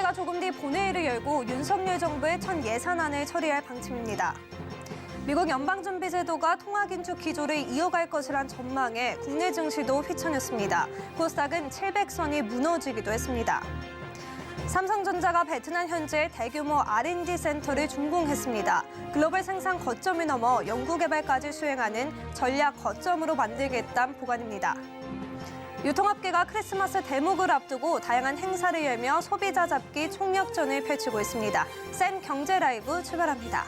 국회가 조금 뒤 본회의를 열고 윤석열 정부의 첫 예산안을 처리할 방침입니다. 미국 연방준비제도가 통화긴축 기조를 이어갈 것이란 전망에 국내 증시도 휘청였습니다. 코스닥은 700선이 무너지기도 했습니다. 삼성전자가 베트남 현지에 대규모 R&D 센터를 준공했습니다. 글로벌 생산 거점을 넘어 연구개발까지 수행하는 전략 거점으로 만들겠다는 보관입니다. 유통업계가 크리스마스 대목을 앞두고 다양한 행사를 열며 소비자 잡기 총력전을 펼치고 있습니다. 센 경제 라이브 출발합니다.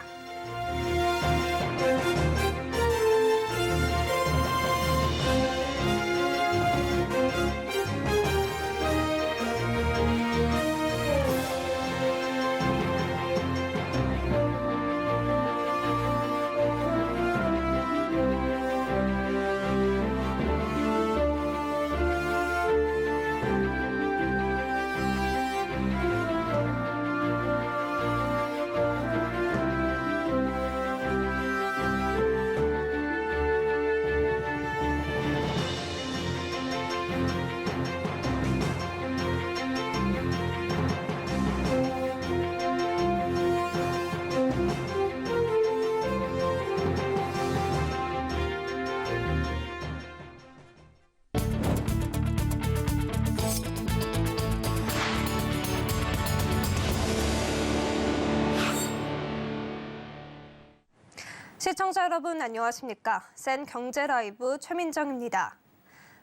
시청자 여러분 안녕하십니까? 센 경제 라이브 최민정입니다.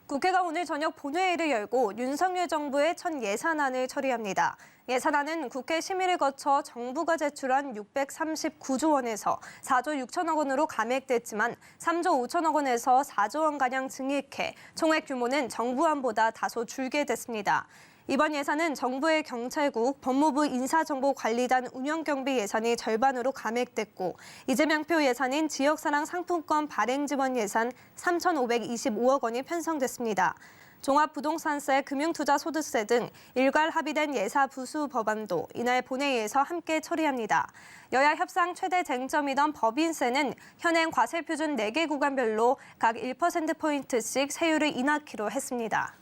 국회가 오늘 저녁 본회의를 열고 윤석열 정부의 첫 예산안을 처리합니다. 예산안은 국회 심의를 거쳐 정부가 제출한 639조 원에서 4조 6천억 원으로 감액됐지만 3조 5천억 원에서 4조 원가량 증액해 총액 규모는 정부안보다 다소 줄게 됐습니다. 이번 예산은 정부의 경찰국, 법무부 인사정보관리단 운영경비 예산이 절반으로 감액됐고 이재명표 예산인 지역사랑 상품권 발행 지원 예산 3,525억 원이 편성됐습니다. 종합부동산세, 금융투자소득세 등 일괄 합의된 예사 부수 법안도 이날 본회의에서 함께 처리합니다. 여야 협상 최대 쟁점이던 법인세는 현행 과세표준 4개 구간별로 각 1%포인트씩 세율을 인하키로 했습니다.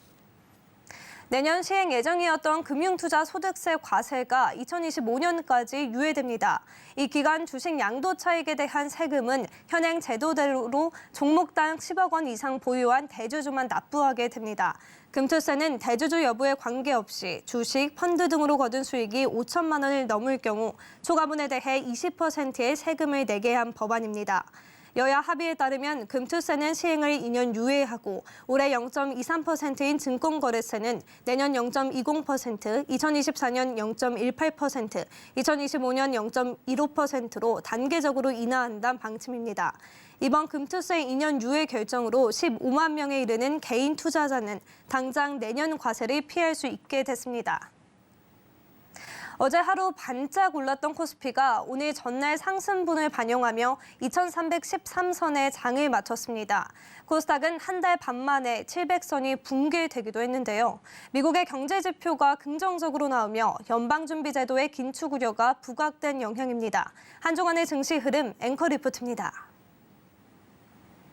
내년 시행 예정이었던 금융투자소득세 과세가 2025년까지 유예됩니다. 이 기간 주식 양도 차익에 대한 세금은 현행 제도대로 종목당 10억 원 이상 보유한 대주주만 납부하게 됩니다. 금투세는 대주주 여부에 관계없이 주식, 펀드 등으로 거둔 수익이 5천만 원을 넘을 경우 초과분에 대해 20%의 세금을 내게 한 법안입니다. 여야 합의에 따르면 금투세는 시행을 2년 유예하고 올해 0.23%인 증권거래세는 내년 0.20%, 2024년 0.18%, 2025년 0.15%로 단계적으로 인하한다는 방침입니다. 이번 금투세 2년 유예 결정으로 15만 명에 이르는 개인 투자자는 당장 내년 과세를 피할 수 있게 됐습니다. 어제 하루 반짝 올랐던 코스피가 오늘 전날 상승분을 반영하며 2,313선에 장을 마쳤습니다. 코스닥은 한 달 반 만에 700선이 붕괴되기도 했는데요. 미국의 경제 지표가 긍정적으로 나오며 연방준비제도의 긴축 우려가 부각된 영향입니다. 한 주간의 증시 흐름 앵커 리포트입니다.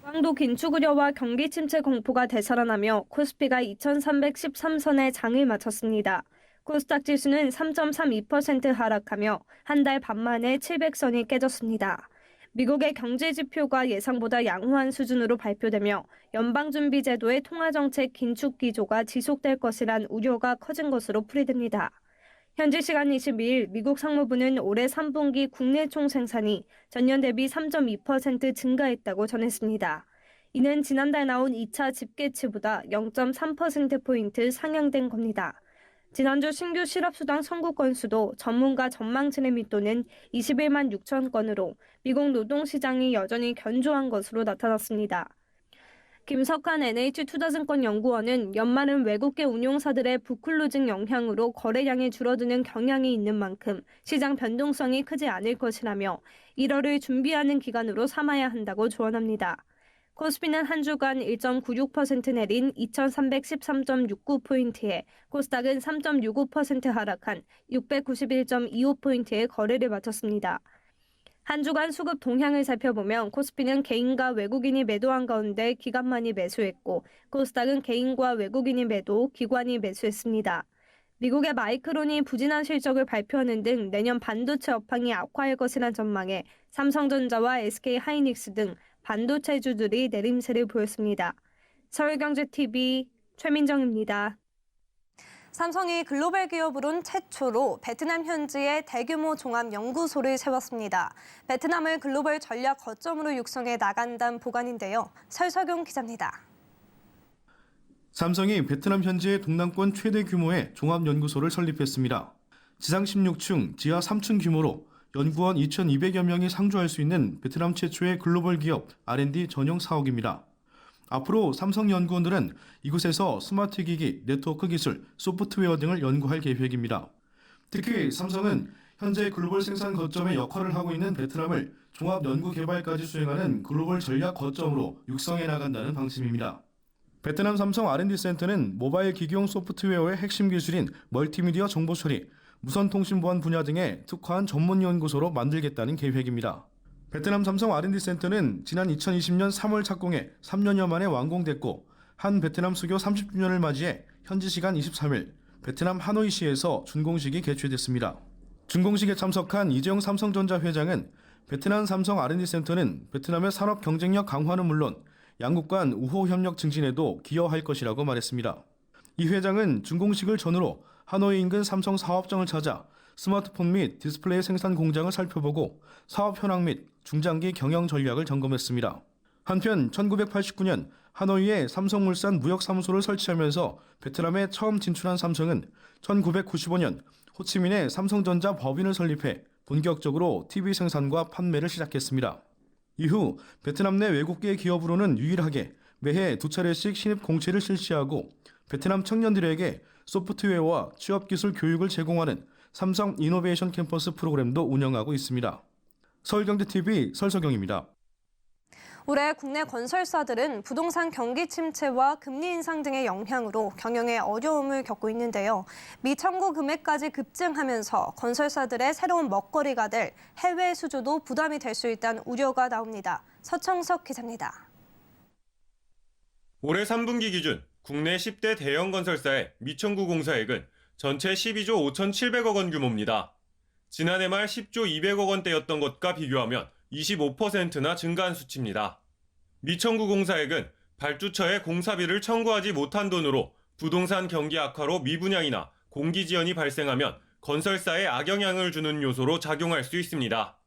광도 긴축 우려와 경기 침체 공포가 되살아나며 코스피가 2,313선에 장을 마쳤습니다. 코스닥 지수는 3.32% 하락하며 한 달 반 만에 700선이 깨졌습니다. 미국의 경제 지표가 예상보다 양호한 수준으로 발표되며 연방준비제도의 통화정책 긴축 기조가 지속될 것이란 우려가 커진 것으로 풀이됩니다. 현지 시간 22일 미국 상무부는 올해 3분기 국내 총생산이 전년 대비 3.2% 증가했다고 전했습니다. 이는 지난달 나온 2차 집계치보다 0.3%포인트 상향된 겁니다. 지난주 신규 실업수당 청구 건수도 전문가 전망치의 밑도는 21만 6천 건으로 미국 노동시장이 여전히 견조한 것으로 나타났습니다. 김석한 NH투자증권연구원은 연말은 외국계 운용사들의 부클로징 영향으로 거래량이 줄어드는 경향이 있는 만큼 시장 변동성이 크지 않을 것이라며 1월을 준비하는 기간으로 삼아야 한다고 조언합니다. 코스피는 한 주간 1.96% 내린 2,313.69포인트에 코스닥은 3.65% 하락한 691.25포인트의 거래를 마쳤습니다. 한 주간 수급 동향을 살펴보면 코스피는 개인과 외국인이 매도한 가운데 기관만이 매수했고 코스닥은 개인과 외국인이 매도, 기관이 매수했습니다. 미국의 마이크론이 부진한 실적을 발표하는 등 내년 반도체 업황이 악화할 것이란 전망에 삼성전자와 SK하이닉스 등 반도체주들이 내림세를 보였습니다. 서울경제TV 최민정입니다. 삼성이 글로벌 기업으론 최초로 베트남 현지에 대규모 종합연구소를 세웠습니다. 베트남을 글로벌 전략 거점으로 육성해 나간다는 보관인데요. 설석용 기자입니다. 삼성이 베트남 현지의 동남권 최대 규모의 종합연구소를 설립했습니다. 지상 16층, 지하 3층 규모로 연구원 2,200여 명이 상주할 수 있는 베트남 최초의 글로벌 기업 R&D 전용 사옥입니다. 앞으로 삼성 연구원들은 이곳에서 스마트 기기, 네트워크 기술, 소프트웨어 등을 연구할 계획입니다. 특히 삼성은 현재 글로벌 생산 거점의 역할을 하고 있는 베트남을 종합 연구 개발까지 수행하는 글로벌 전략 거점으로 육성해 나간다는 방침입니다. 베트남 삼성 R&D 센터는 모바일 기기용 소프트웨어의 핵심 기술인 멀티미디어 정보 처리, 무선 통신 보안 분야 등에 특화한 전문 연구소로 만들겠다는 계획입니다. 베트남 삼성 R&D 센터는 지난 2020년 3월 착공해 3년여 만에 완공됐고 한 베트남 수교 30주년을 맞이해 현지 시간 23일 베트남 하노이시에서 준공식이 개최됐습니다. 준공식에 참석한 이재용 삼성전자 회장은 베트남 삼성 R&D 센터는 베트남의 산업 경쟁력 강화는 물론 양국 간 우호 협력 증진에도 기여할 것이라고 말했습니다. 이 회장은 준공식을 전후로 하노이 인근 삼성 사업장을 찾아 스마트폰 및 디스플레이 생산 공장을 살펴보고 사업 현황 및 중장기 경영 전략을 점검했습니다. 한편 1989년 하노이에 삼성물산 무역사무소를 설치하면서 베트남에 처음 진출한 삼성은 1995년 호치민에 삼성전자 법인을 설립해 본격적으로 TV 생산과 판매를 시작했습니다. 이후 베트남 내 외국계 기업으로는 유일하게 매해 2차례씩 신입 공채를 실시하고 베트남 청년들에게 소프트웨어와 취업기술 교육을 제공하는 삼성 이노베이션 캠퍼스 프로그램도 운영하고 있습니다. 서울경제TV 설석영입니다. 올해 국내 건설사들은 부동산 경기 침체와 금리 인상 등의 영향으로 경영에 어려움을 겪고 있는데요. 미청구 금액까지 급증하면서 건설사들의 새로운 먹거리가 될 해외 수주도 부담이 될 수 있다는 우려가 나옵니다. 서청석 기자입니다. 올해 3분기 기준 국내 10대 대형 건설사의 미청구 공사액은 전체 12조 5,700억 원 규모입니다. 지난해 말 10조 200억 원대였던 것과 비교하면 25%나 증가한 수치입니다. 미청구 공사액은 발주처에 공사비를 청구하지 못한 돈으로 부동산 경기 악화로 미분양이나 공기 지연이 발생하면 건설사에 악영향을 주는 요소로 작용할 수 있습니다.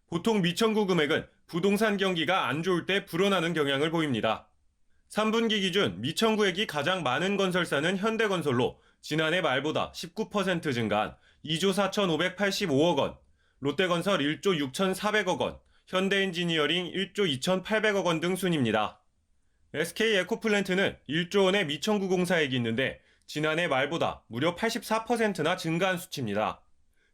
보통 미청구 금액은 부동산 경기가 안 좋을 때 불어나는 경향을 보입니다. 3분기 기준 미청구액이 가장 많은 건설사는 현대건설로 지난해 말보다 19% 증가한 2조 4,585억 원, 롯데건설 1조 6,400억 원, 현대엔지니어링 1조 2,800억 원 등 순입니다. SK에코플랜트는 1조 원의 미청구 공사액이 있는데 지난해 말보다 무려 84%나 증가한 수치입니다.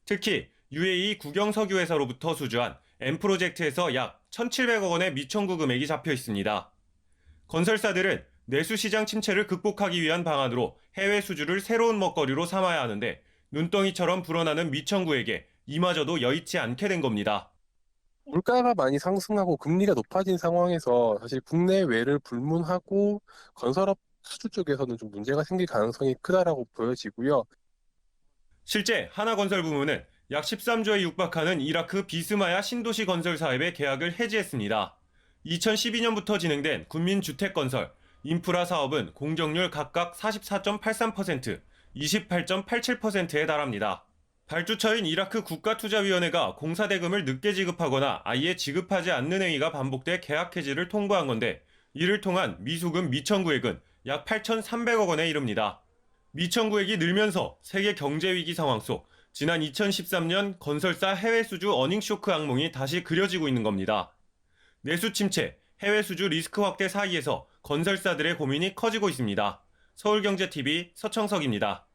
특히 UAE 국영석유회사로부터 수주한 M프로젝트에서 약 1,700억 원의 미청구 금액이 잡혀 있습니다. 건설사들은 내수시장 침체를 극복하기 위한 방안으로 해외 수주를 새로운 먹거리로 삼아야 하는데 눈덩이처럼 불어나는 미청구액에 이마저도 여의치 않게 된 겁니다. 물가가 많이 상승하고 금리가 높아진 상황에서 사실 국내외를 불문하고 건설업 수주 쪽에서는 좀 문제가 생길 가능성이 크다라고 보여지고요. 실제 하나건설 부문은 약 13조에 육박하는 이라크 비스마야 신도시 건설 사업의 계약을 해지했습니다. 2012년부터 진행된 군민주택건설, 인프라 사업은 공정률 각각 44.83%, 28.87%에 달합니다. 발주처인 이라크 국가투자위원회가 공사대금을 늦게 지급하거나 아예 지급하지 않는 행위가 반복돼 계약 해지를 통보한 건데 이를 통한 미수금 미청구액은 약 8,300억 원에 이릅니다. 미청구액이 늘면서 세계 경제위기 상황 속 지난 2013년 건설사 해외 수주 어닝쇼크 악몽이 다시 그려지고 있는 겁니다. 내수 침체, 해외 수주 리스크 확대 사이에서 건설사들의 고민이 커지고 있습니다. 서울경제TV 서청석입니다.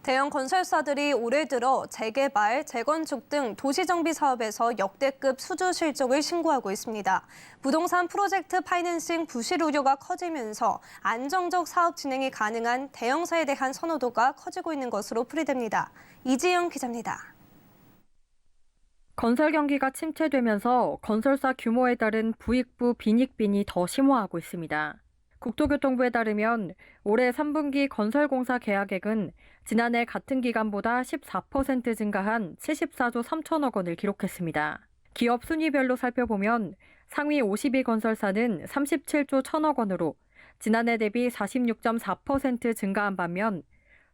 대형 건설사들이 올해 들어 재개발, 재건축 등 도시정비 사업에서 역대급 수주 실적을 신고하고 있습니다. 부동산 프로젝트 파이낸싱 부실 우려가 커지면서 안정적 사업 진행이 가능한 대형사에 대한 선호도가 커지고 있는 것으로 풀이됩니다. 이지영 기자입니다. 건설 경기가 침체되면서 건설사 규모에 따른 부익부 빈익빈이 더 심화하고 있습니다. 국토교통부에 따르면 올해 3분기 건설공사 계약액은 지난해 같은 기간보다 14% 증가한 74조 3천억 원을 기록했습니다. 기업 순위별로 살펴보면 상위 50위 건설사는 37조 1천억 원으로 지난해 대비 46.4% 증가한 반면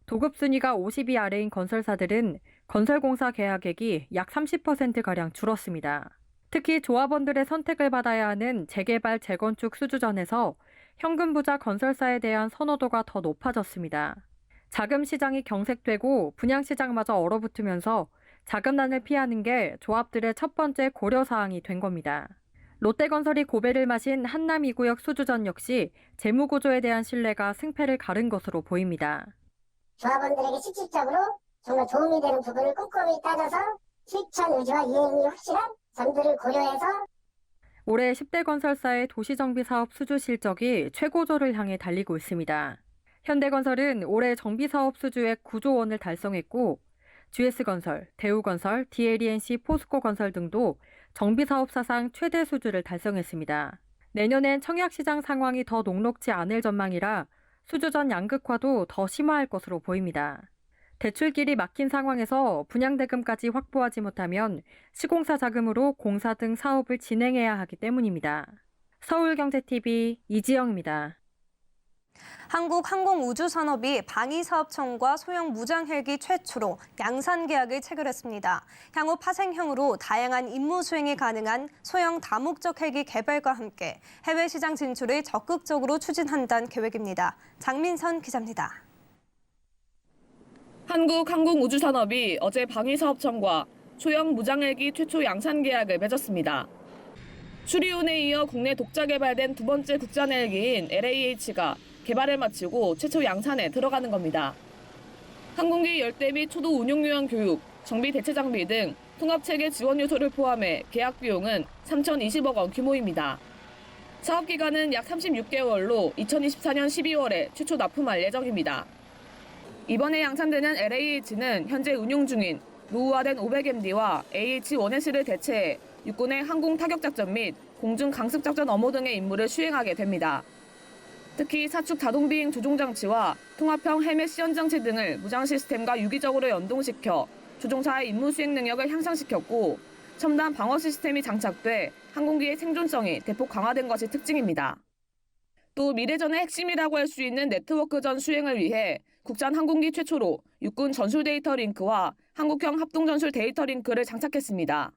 도급 순위가 50위 아래인 건설사들은 건설공사 계약액이 약 30%가량 줄었습니다. 특히 조합원들의 선택을 받아야 하는 재개발, 재건축 수주전에서 현금 부자 건설사에 대한 선호도가 더 높아졌습니다. 자금 시장이 경색되고 분양 시장마저 얼어붙으면서 자금난을 피하는 게 조합들의 첫 번째 고려 사항이 된 겁니다. 롯데건설이 고배를 마신 한남 2구역 수주전 역시 재무 구조에 대한 신뢰가 승패를 가른 것으로 보입니다. 조합원들에게 실질적으로 정말 도움이 되는 부분을 꼼꼼히 따져서 실천 의지와 이행이 확실한 점들을 고려해서 올해 10대 건설사의 도시정비사업 수주 실적이 최고조를 향해 달리고 있습니다. 현대건설은 올해 정비사업 수주액 9조 원을 달성했고 GS건설, 대우건설, DLENC, 포스코건설 등도 정비사업 사상 최대 수주를 달성했습니다. 내년엔 청약시장 상황이 더 녹록지 않을 전망이라 수주전 양극화도 더 심화할 것으로 보입니다. 대출길이 막힌 상황에서 분양대금까지 확보하지 못하면 시공사 자금으로 공사 등 사업을 진행해야 하기 때문입니다. 서울경제TV 이지영입니다. 한국항공우주산업이 방위사업청과 소형 무장헬기 최초로 양산 계약을 체결했습니다. 향후 파생형으로 다양한 임무 수행이 가능한 소형 다목적 헬기 개발과 함께 해외 시장 진출을 적극적으로 추진한다는 계획입니다. 장민선 기자입니다. 한국항공우주산업이 어제 방위사업청과 소형 무장헬기 최초 양산 계약을 맺었습니다. 추리온에 이어 국내 독자 개발된 두 번째 국산 헬기인 LAH가 개발을 마치고 최초 양산에 들어가는 겁니다. 항공기 열대 및 초도 운용 요양 교육, 정비 대체 장비 등 통합체계 지원 요소를 포함해 계약 비용은 3,020억 원 규모입니다. 사업 기간은 약 36개월로 2024년 12월에 최초 납품할 예정입니다. 이번에 양산되는 LAH는 현재 운용 중인 노후화된 500MD와 AH-1S를 대체해 육군의 항공 타격작전 및 공중 강습작전 업무 등의 임무를 수행하게 됩니다. 특히 사축 자동비행 조종장치와 통합형 헬멧 시연장치 등을 무장 시스템과 유기적으로 연동시켜 조종사의 임무 수행 능력을 향상시켰고 첨단 방어 시스템이 장착돼 항공기의 생존성이 대폭 강화된 것이 특징입니다. 또 미래전의 핵심이라고 할 수 있는 네트워크전 수행을 위해 국산 항공기 최초로 육군 전술 데이터 링크와 한국형 합동 전술 데이터 링크를 장착했습니다.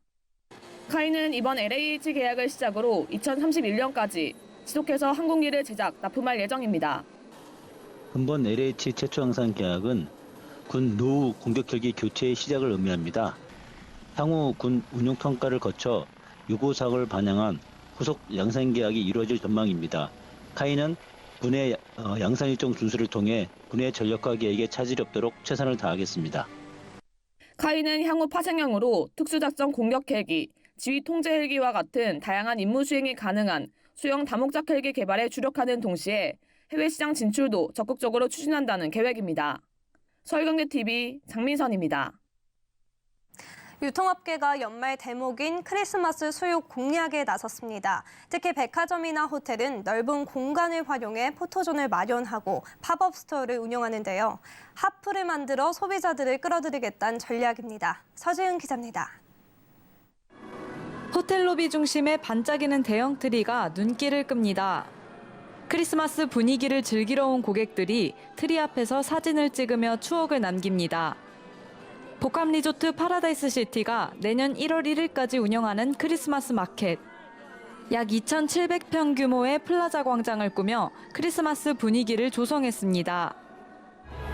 카이는 이번 LAH 계약을 시작으로 2031년까지 지속해서 항공기를 제작, 납품할 예정입니다. 이번 LH 최초 양산 계약은 군 노후 공격 헬기 교체의 시작을 의미합니다. 향후 군 운용 평가를 거쳐 요구 사항을 반영한 후속 양산 계약이 이루어질 전망입니다. 카이는 군의 양산 일정 준수를 통해 군의 전력화 계획에 차질이 없도록 최선을 다하겠습니다. 카이는 향후 파생형으로 특수작전 공격 헬기, 지휘 통제 헬기와 같은 다양한 임무 수행이 가능한 소형 다목적 헬기 개발에 주력하는 동시에 해외 시장 진출도 적극적으로 추진한다는 계획입니다. 서울경제TV 장민선입니다. 유통업계가 연말 대목인 크리스마스 수요 공략에 나섰습니다. 특히 백화점이나 호텔은 넓은 공간을 활용해 포토존을 마련하고 팝업 스토어를 운영하는데요. 하프를 만들어 소비자들을 끌어들이겠다는 전략입니다. 서지은 기자입니다. 호텔 로비 중심에 반짝이는 대형 트리가 눈길을 끕니다. 크리스마스 분위기를 즐기러 온 고객들이 트리 앞에서 사진을 찍으며 추억을 남깁니다. 복합리조트 파라다이스 시티가 내년 1월 1일까지 운영하는 크리스마스 마켓. 약 2,700평 규모의 플라자 광장을 꾸며 크리스마스 분위기를 조성했습니다.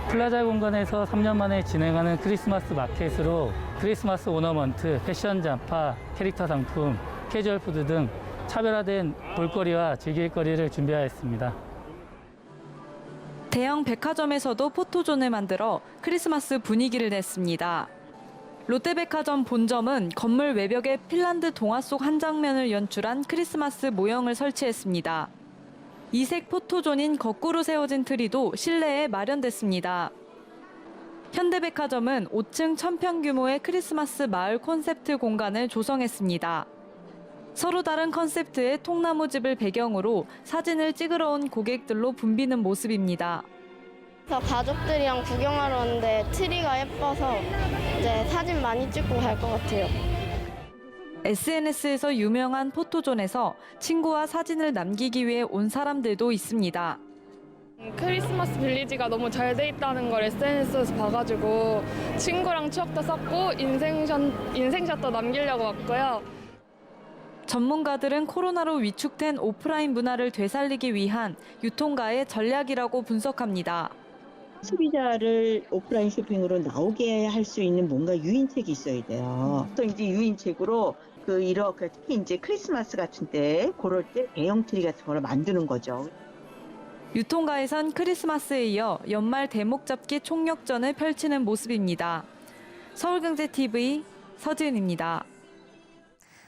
플라자 공간에서 3년 만에 진행하는 크리스마스 마켓으로 크리스마스 오너먼트, 패션 잡화, 캐릭터 상품, 캐주얼 푸드 등 차별화된 볼거리와 즐길거리를 준비하였습니다. 대형 백화점에서도 포토존을 만들어 크리스마스 분위기를 냈습니다. 롯데백화점 본점은 건물 외벽에 핀란드 동화 속 한 장면을 연출한 크리스마스 모형을 설치했습니다. 이색 포토존인 거꾸로 세워진 트리도 실내에 마련됐습니다. 현대백화점은 5층 1,000평 규모의 크리스마스 마을 콘셉트 공간을 조성했습니다. 서로 다른 컨셉트의 통나무집을 배경으로 사진을 찍으러 온 고객들로 붐비는 모습입니다. 가족들이랑 구경하러 왔는데 트리가 예뻐서 이제 사진 많이 찍고 갈 것 같아요. SNS에서 유명한 포토존에서 친구와 사진을 남기기 위해 온 사람들도 있습니다. 크리스마스 빌리지가 너무 잘 돼 있다는 걸 SNS에서 봐가지고 친구랑 추억도 쌓고 인생샷도 남기려고 왔고요. 전문가들은 코로나로 위축된 오프라인 문화를 되살리기 위한 유통가의 전략이라고 분석합니다. 소비자를 오프라인 쇼핑으로 나오게 할 수 있는 뭔가 유인책이 있어야 돼요. 또 이제 유인책으로 특히 이제 크리스마스 같은 때 그럴 때 대형 트리 같은 걸 만드는 거죠. 유통가에선 크리스마스에 이어 연말 대목 잡기 총력전을 펼치는 모습입니다. 서울경제TV 서지은입니다.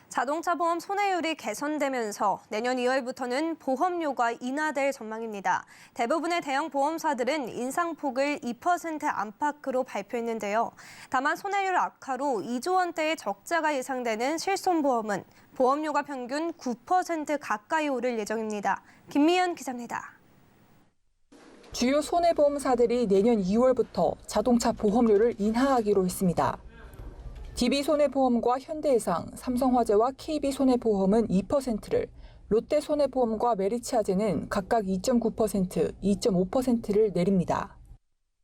자동차 보험 손해율이 개선되면서 내년 2월부터는 보험료가 인하될 전망입니다. 대부분의 대형 보험사들은 인상폭을 2% 안팎으로 발표했는데요. 다만 손해율 악화로 2조 원대의 적자가 예상되는 실손보험은 보험료가 평균 9% 가까이 오를 예정입니다. 김미연 기자입니다. 주요 손해보험사들이 내년 2월부터 자동차 보험료를 인하하기로 했습니다. DB손해보험과 현대해상, 삼성화재와 KB손해보험은 2%를, 롯데손해보험과 메리츠화재는 각각 2.9%, 2.5%를 내립니다.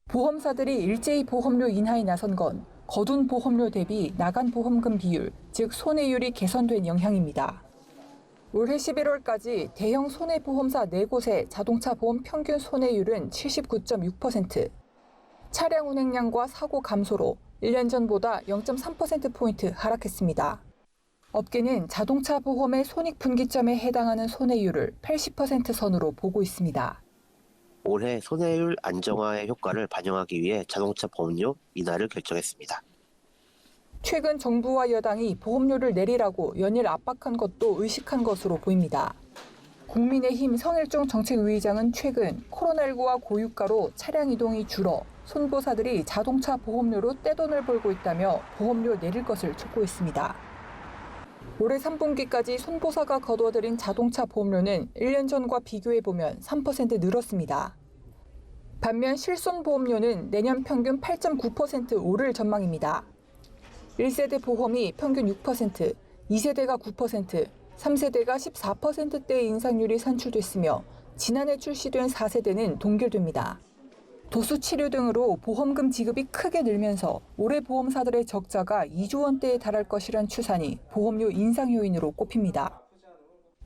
보험사들이 일제히 보험료 인하에 나선 건 거둔 보험료 대비 나간 보험금 비율, 즉 손해율이 개선된 영향입니다. 올해 11월까지 대형 손해보험사 4곳의 자동차 보험 평균 손해율은 79.6%, 차량 운행량과 사고 감소로 1년 전보다 0.3%포인트 하락했습니다. 업계는 자동차 보험의 손익분기점에 해당하는 손해율을 80% 선으로 보고 있습니다. 올해 손해율 안정화의 효과를 반영하기 위해 자동차 보험료 인하를 결정했습니다. 최근 정부와 여당이 보험료를 내리라고 연일 압박한 것도 의식한 것으로 보입니다. 국민의힘 성일종 정책위의장은 최근 코로나19와 고유가로 차량 이동이 줄어 손보사들이 자동차 보험료로 떼돈을 벌고 있다며 보험료 내릴 것을 촉구했습니다. 올해 3분기까지 손보사가 거둬들인 자동차 보험료는 1년 전과 비교해보면 3% 늘었습니다. 반면 실손보험료는 내년 평균 8.9% 오를 전망입니다. 1세대 보험이 평균 6%, 2세대가 9%, 3세대가 14%대의 인상률이 산출됐으며 지난해 출시된 4세대는 동결됩니다. 도수 치료 등으로 보험금 지급이 크게 늘면서 올해 보험사들의 적자가 2조 원대에 달할 것이란 추산이 보험료 인상 요인으로 꼽힙니다.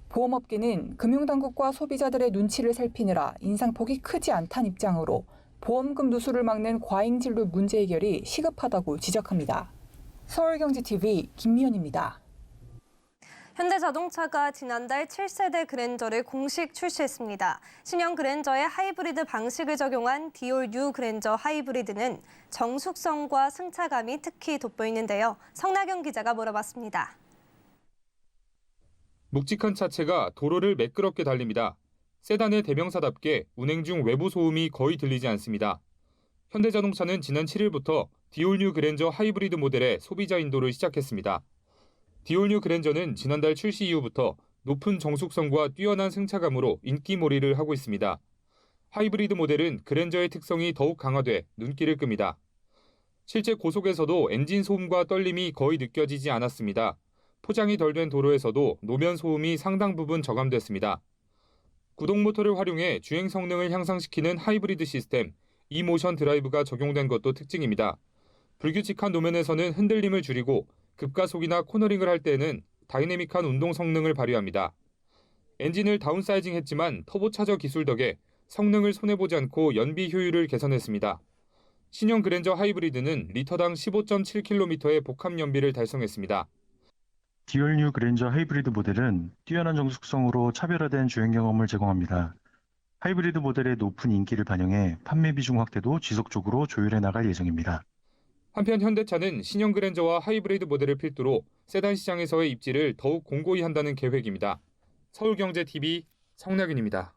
보험업계는 금융당국과 소비자들의 눈치를 살피느라 인상폭이 크지 않다는 입장으로 보험금 누수를 막는 과잉진료 문제 해결이 시급하다고 지적합니다. 서울경제TV 김미연입니다. 현대자동차가 지난달 7세대 그랜저를 공식 출시했습니다. 신형 그랜저의 하이브리드 방식을 적용한 디올 뉴 그랜저 하이브리드는 정숙성과 승차감이 특히 돋보이는데요. 성나경 기자가 물어봤습니다. 묵직한 차체가 도로를 매끄럽게 달립니다. 세단의 대명사답게 운행 중 외부 소음이 거의 들리지 않습니다. 현대자동차는 지난 7일부터 디올 뉴 그랜저 하이브리드 모델의 소비자 인도를 시작했습니다. 디올 뉴 그랜저는 지난달 출시 이후부터 높은 정숙성과 뛰어난 승차감으로 인기몰이를 하고 있습니다. 하이브리드 모델은 그랜저의 특성이 더욱 강화돼 눈길을 끕니다. 실제 고속에서도 엔진 소음과 떨림이 거의 느껴지지 않았습니다. 포장이 덜 된 도로에서도 노면 소음이 상당 부분 저감됐습니다. 구동 모터를 활용해 주행 성능을 향상시키는 하이브리드 시스템 이모션 드라이브가 적용된 것도 특징입니다. 불규칙한 노면에서는 흔들림을 줄이고 급가속이나 코너링을 할 때는 다이내믹한 운동 성능을 발휘합니다. 엔진을 다운사이징했지만 터보차저 기술 덕에 성능을 손해보지 않고 연비 효율을 개선했습니다. 신형 그랜저 하이브리드는 리터당 15.7km의 복합 연비를 달성했습니다. 디올 뉴 그랜저 하이브리드 모델은 뛰어난 정숙성으로 차별화된 주행 경험을 제공합니다. 하이브리드 모델의 높은 인기를 반영해 판매 비중 확대도 지속적으로 조율해 나갈 예정입니다. 한편 현대차는 신형 그랜저와 하이브리드 모델을 필두로 세단 시장에서의 입지를 더욱 공고히 한다는 계획입니다. 서울경제TV 성낙윤입니다.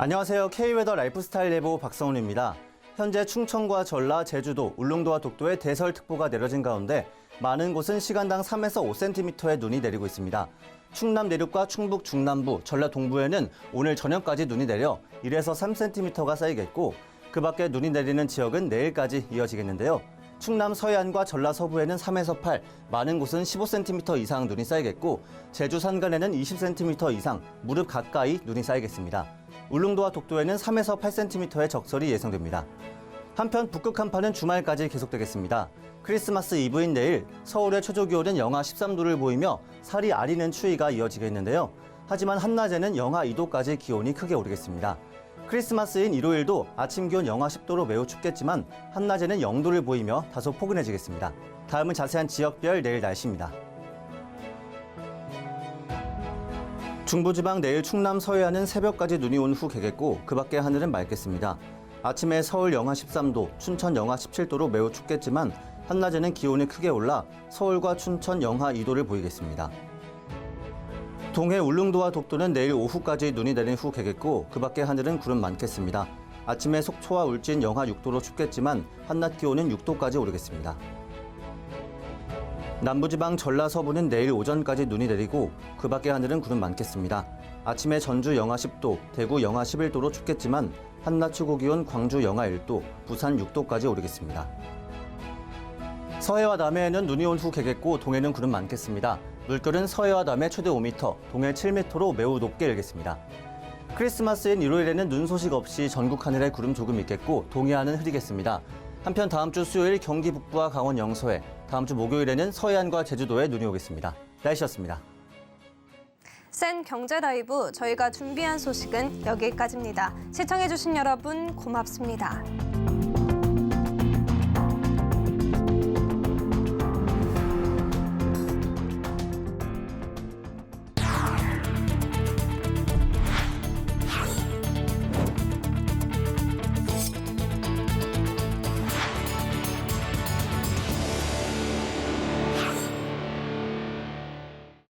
안녕하세요. K웨더 라이프스타일 예보 박성훈입니다. 현재 충청과 전라, 제주도, 울릉도와 독도에 대설특보가 내려진 가운데 많은 곳은 시간당 3에서 5cm의 눈이 내리고 있습니다. 충남 내륙과 충북 중남부, 전라 동부에는 오늘 저녁까지 눈이 내려 1에서 3cm가 쌓이겠고 그 밖에 눈이 내리는 지역은 내일까지 이어지겠는데요. 충남 서해안과 전라 서부에는 3에서 8, 많은 곳은 15cm 이상 눈이 쌓이겠고 제주 산간에는 20cm 이상, 무릎 가까이 눈이 쌓이겠습니다. 울릉도와 독도에는 3에서 8cm의 적설이 예상됩니다. 한편 북극 한파는 주말까지 계속되겠습니다. 크리스마스 이브인 내일 서울의 최저기온은 영하 13도를 보이며 살이 아리는 추위가 이어지겠는데요. 하지만 한낮에는 영하 2도까지 기온이 크게 오르겠습니다. 크리스마스인 일요일도 아침 기온 영하 10도로 매우 춥겠지만 한낮에는 0도를 보이며 다소 포근해지겠습니다. 다음은 자세한 지역별 내일 날씨입니다. 중부지방 내일 충남 서해안은 새벽까지 눈이 온 후 개겠고 그 밖의 하늘은 맑겠습니다. 아침에 서울 영하 13도, 춘천 영하 17도로 매우 춥겠지만 한낮에는 기온이 크게 올라 서울과 춘천 영하 2도를 보이겠습니다. 동해 울릉도와 독도는 내일 오후까지 눈이 내린 후 개겠고 그 밖의 하늘은 구름 많겠습니다. 아침에 속초와 울진 영하 6도로 춥겠지만 한낮 기온은 6도까지 오르겠습니다. 남부지방 전라 서부는 내일 오전까지 눈이 내리고 그 밖의 하늘은 구름 많겠습니다. 아침에 전주 영하 10도, 대구 영하 11도로 춥겠지만 한낮 최고기온 광주 영하 1도, 부산 6도까지 오르겠습니다. 서해와 남해에는 눈이 온 후 개겠고 동해는 구름 많겠습니다. 물결은 서해와 남해 최대 5m, 동해 7m로 매우 높게 일겠습니다. 크리스마스인 일요일에는 눈 소식 없이 전국 하늘에 구름 조금 있겠고 동해안은 흐리겠습니다. 한편 다음 주 수요일 경기 북부와 강원 영서에, 다음 주 목요일에는 서해안과 제주도에 눈이 오겠습니다. 날씨였습니다. 센 경제 라이브 저희가 준비한 소식은 여기까지입니다. 시청해주신 여러분 고맙습니다.